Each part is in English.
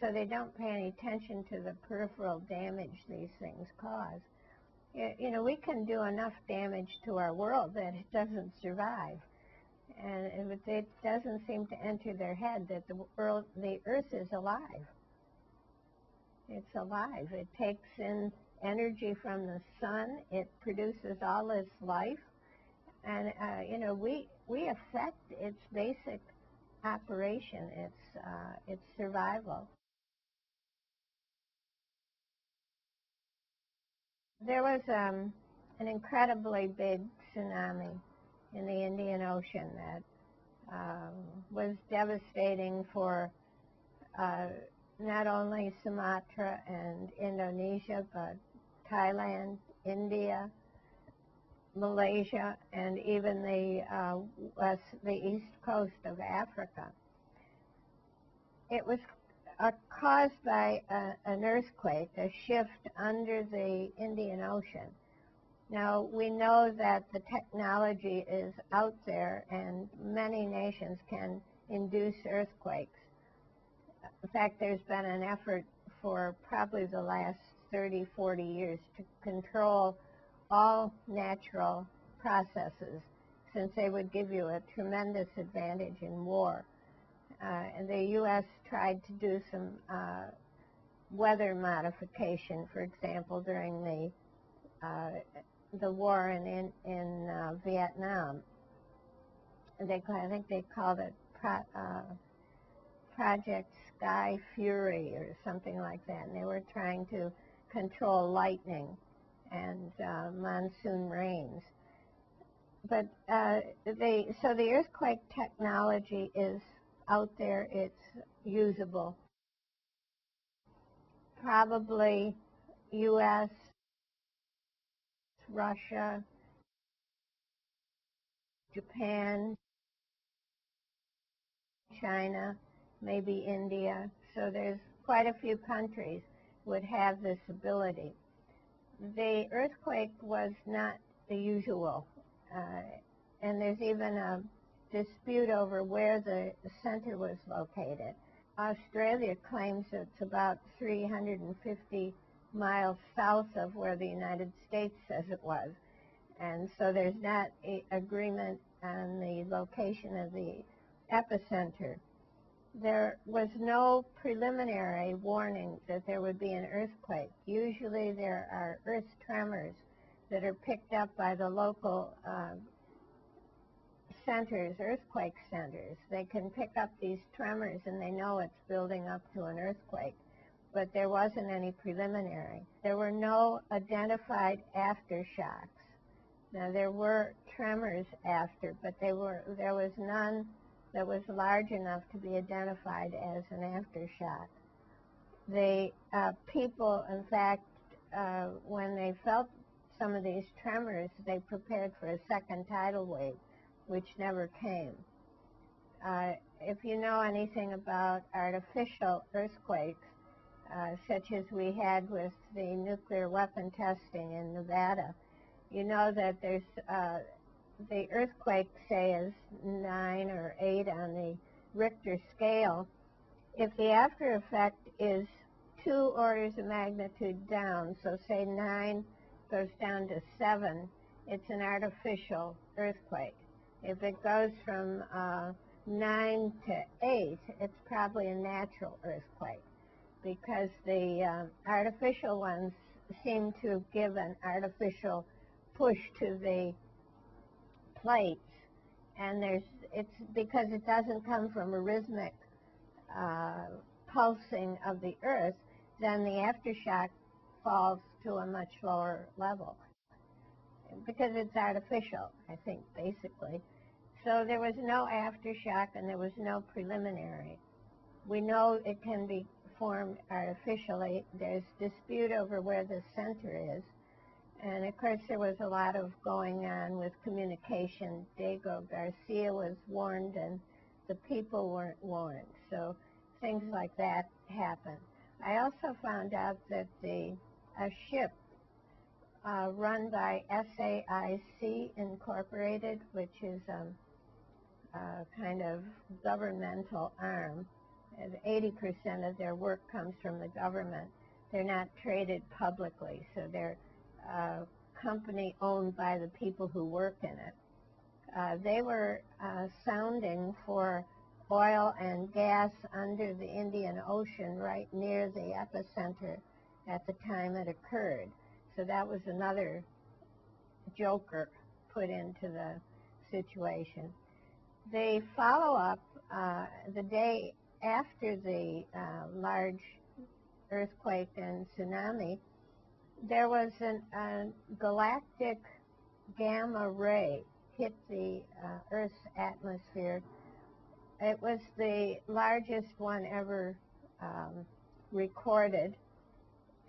so they don't pay any attention to the peripheral damage these things cause. You know, we can do enough damage to our world that it doesn't survive. And it doesn't seem to enter their head that the Earth is alive. It's alive. It takes in energy from the sun. It produces all this life. And, you know, we affect its basic operation, its survival. There was an incredibly big tsunami in the Indian Ocean that was devastating for not only Sumatra and Indonesia, but Thailand, India, Malaysia, and even the east coast of Africa. It was caused by an earthquake, a shift under the Indian Ocean. Now, we know that the technology is out there and many nations can induce earthquakes. In fact, there's been an effort for probably the last 30, 40 years to control all natural processes, since they would give you a tremendous advantage in war. And the U.S. tried to do some weather modification, for example, during the war in Vietnam. And I think they called it Project Skyfire or something like that. And they were trying to control lightning and monsoon rains. But so the earthquake technology is out there. It's usable. Probably U.S., Russia, Japan, China, maybe India. So there's quite a few countries would have this ability. The earthquake was not the usual, and there's even a dispute over where the center was located. Australia claims it's about 350 miles south of where the United States says it was. And so there's not an agreement on the location of the epicenter. There was no preliminary warning that there would be an earthquake. Usually there are earth tremors that are picked up by the local centers, earthquake centers. They can pick up these tremors and they know it's building up to an earthquake. But there wasn't any preliminary. There were no identified aftershocks. Now, there were tremors after, but there was none that was large enough to be identified as an aftershock. The people, in fact, when they felt some of these tremors, they prepared for a second tidal wave, which never came. If you know anything about artificial earthquakes, such as we had with the nuclear weapon testing in Nevada, you know that there's the earthquake, say, is 9 or 8 on the Richter scale. If the after effect is 2 orders of magnitude down, so say 9 goes down to 7, it's an artificial earthquake. If it goes from 9 to 8, it's probably a natural earthquake, because the artificial ones seem to give an artificial push to the plates, and it's because it doesn't come from a rhythmic pulsing of the Earth, then the aftershock falls to a much lower level, because it's artificial, I think, basically. So there was no aftershock and there was no preliminary. We know it can be formed artificially. There's dispute over where the center is. And of course, there was a lot of going on with communication. Diego Garcia was warned and the people weren't warned. So things like that happened. I also found out that a ship run by SAIC Incorporated, which is a kind of governmental arm 80% of their work comes from the government. They're not traded publicly, so they're a company owned by the people who work in it. They were sounding for oil and gas under the Indian Ocean right near the epicenter at the time it occurred. So that was another joker put into the situation. The follow-up, the day after the large earthquake and tsunami, there was a galactic gamma ray hit the Earth's atmosphere. It was the largest one ever recorded,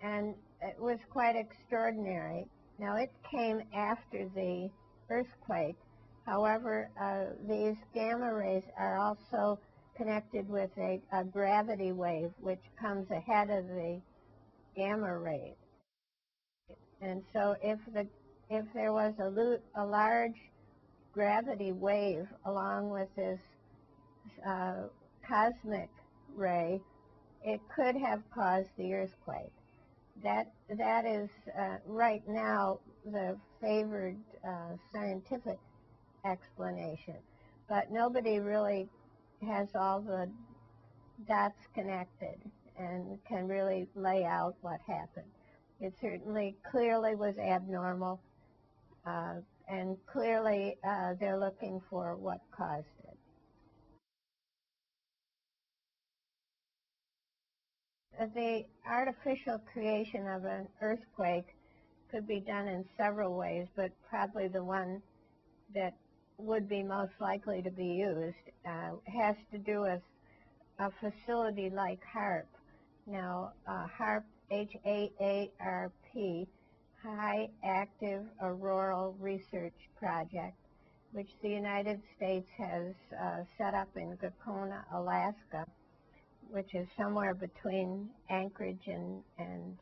and it was quite extraordinary. Now, it came after the earthquake. However, these gamma rays are also connected with a gravity wave, which comes ahead of the gamma ray. And so if there was a large gravity wave along with this cosmic ray, it could have caused the earthquake. That is right now the favored scientific explanation, but nobody really has all the dots connected and can really lay out what happened. It certainly clearly was abnormal, and clearly they're looking for what caused it. The artificial creation of an earthquake could be done in several ways, but probably the one that would be most likely to be used has to do with a facility like HAARP. Now, HAARP, H-A-A-R-P, High Active Auroral Research Project, which the United States has set up in Gacona, Alaska, which is somewhere between Anchorage and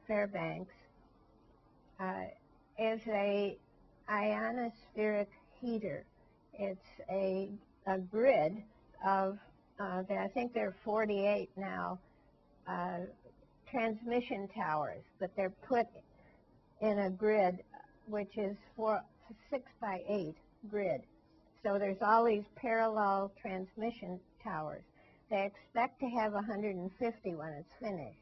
Fairbanks, is a ionospheric heater. It's a grid of, I think there are 48 now, transmission towers, but they're put in a grid which is 6 by 8 grid. So there's all these parallel transmission towers. They expect to have 150 when it's finished,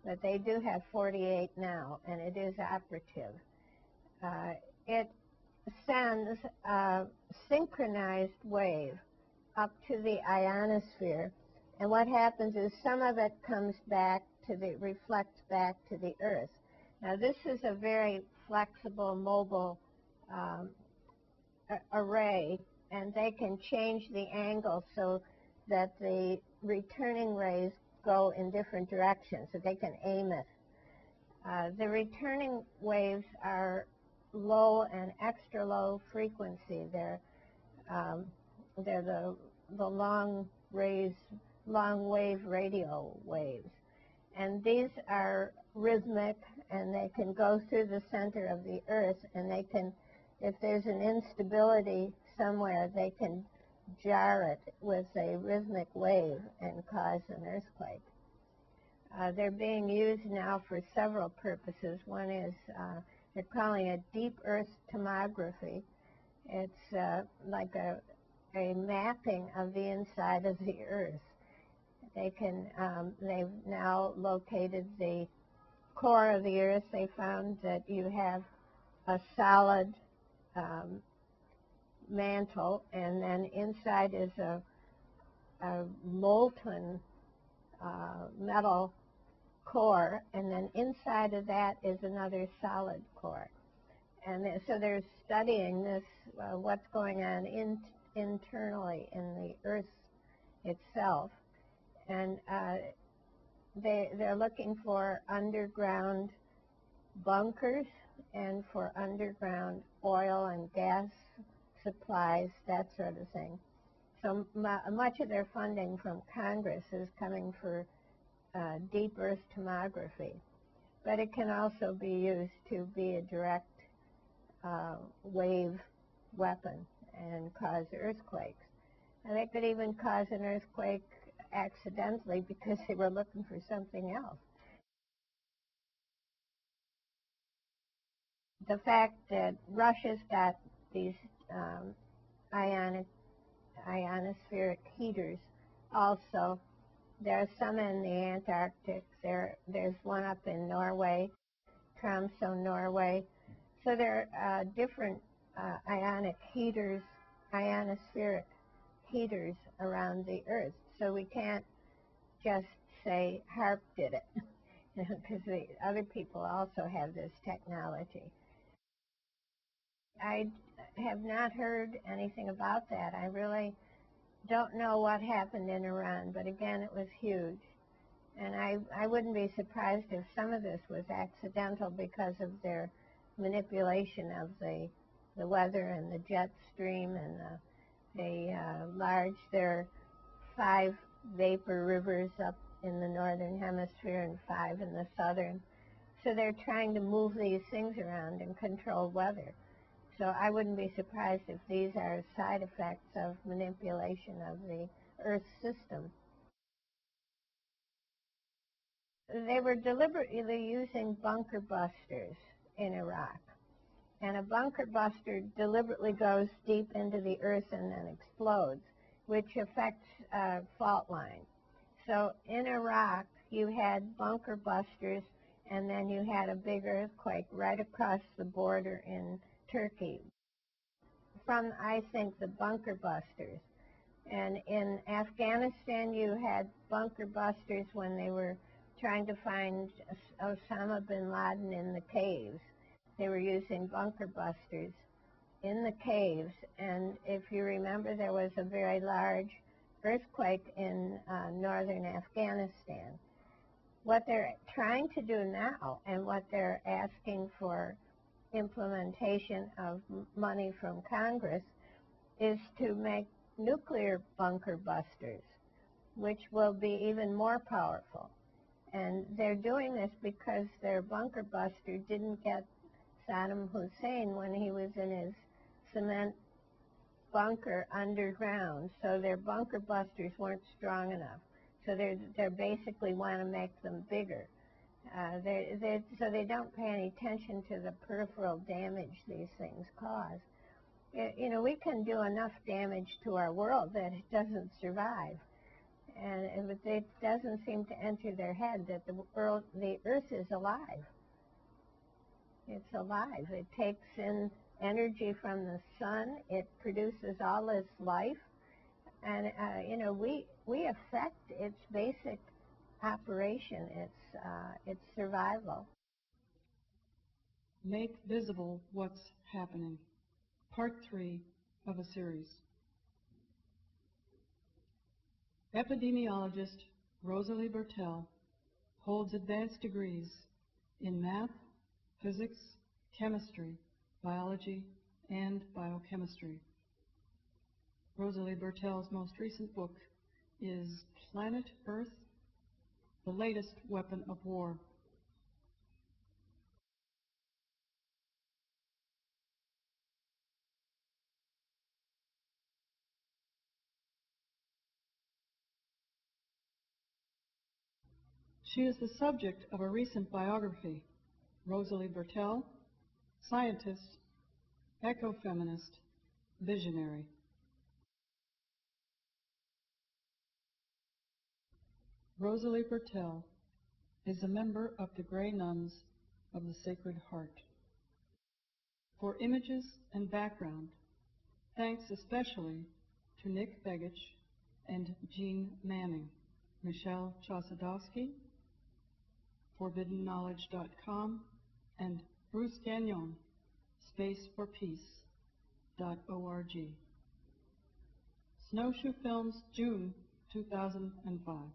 but they do have 48 now, and it is operative. It sends a synchronized wave up to the ionosphere, and what happens is some of it comes back reflects back to the Earth. Now, this is a very flexible, mobile array, and they can change the angle so that the returning rays go in different directions, so they can aim it. The returning waves are low and extra low frequency. They're the long wave radio waves, and these are rhythmic, and they can go through the center of the Earth, and they can, if there's an instability somewhere, they can jar it with a rhythmic wave and cause an earthquake. They're being used now for several purposes. One is they're calling it deep earth tomography. It's like a mapping of the inside of the Earth. They've now located the core of the Earth. They found that you have a solid mantle, and then inside is a molten metal core, and then inside of that is another solid core. And so they're studying this, what's going on internally in the Earth itself. And they're looking for underground bunkers and for underground oil and gas supplies, that sort of thing. So much of their funding from Congress is coming for deep earth tomography. But it can also be used to be a direct wave weapon and cause earthquakes. And they could even cause an earthquake accidentally because they were looking for something else. The fact that Russia's got these ionospheric heaters also. There are some in the Antarctic. There's one up in Norway, Tromsø, Norway. So there are different ionic heaters, ionospheric heaters around the Earth. So we can't just say HAARP did it, because the other people also have this technology. I have not heard anything about that. I really don't know what happened in Iran, but again, it was huge. And I wouldn't be surprised if some of this was accidental because of their manipulation of the weather and the jet stream and there are 5 vapor rivers up in the northern hemisphere and 5 in the southern. So they're trying to move these things around and control weather. So I wouldn't be surprised if these are side effects of manipulation of the Earth system. They were deliberately using bunker busters in Iraq. And a bunker buster deliberately goes deep into the Earth and then explodes, which affects fault lines. So in Iraq, you had bunker busters, and then you had a big earthquake right across the border in Turkey from, I think, the bunker busters. And in Afghanistan, you had bunker busters when they were trying to find Osama bin Laden in the caves. They were using bunker busters in the caves. And if you remember, there was a very large earthquake in northern Afghanistan. What they're trying to do now, and what they're asking for implementation of money from Congress, is to make nuclear bunker busters, which will be even more powerful. And they're doing this because their bunker buster didn't get Saddam Hussein when he was in his cement bunker underground. So their bunker busters weren't strong enough. So they basically want to make them bigger. So they don't pay any attention to the peripheral damage these things cause. You know, we can do enough damage to our world that it doesn't survive. And it doesn't seem to enter their head that the Earth is alive. It's alive. It takes in energy from the sun. It produces all this life. And, you know, we affect its basic operation, its survival. Make visible what's happening. Part 3 of a series. Epidemiologist Rosalie Bertell holds advanced degrees in math, physics, chemistry, biology, and biochemistry. Rosalie Bertell's most recent book is Planet Earth, the Latest Weapon of War. She is the subject of a recent biography, Rosalie Bertell, scientist, ecofeminist, visionary. Rosalie Bertell is a member of the Grey Nuns of the Sacred Heart. For images and background, thanks especially to Nick Begich and Jean Manning, Michelle Chosadowski, ForbiddenKnowledge.com, and Bruce Gagnon, spaceforpeace.org. Snowshoe Films, June 2005.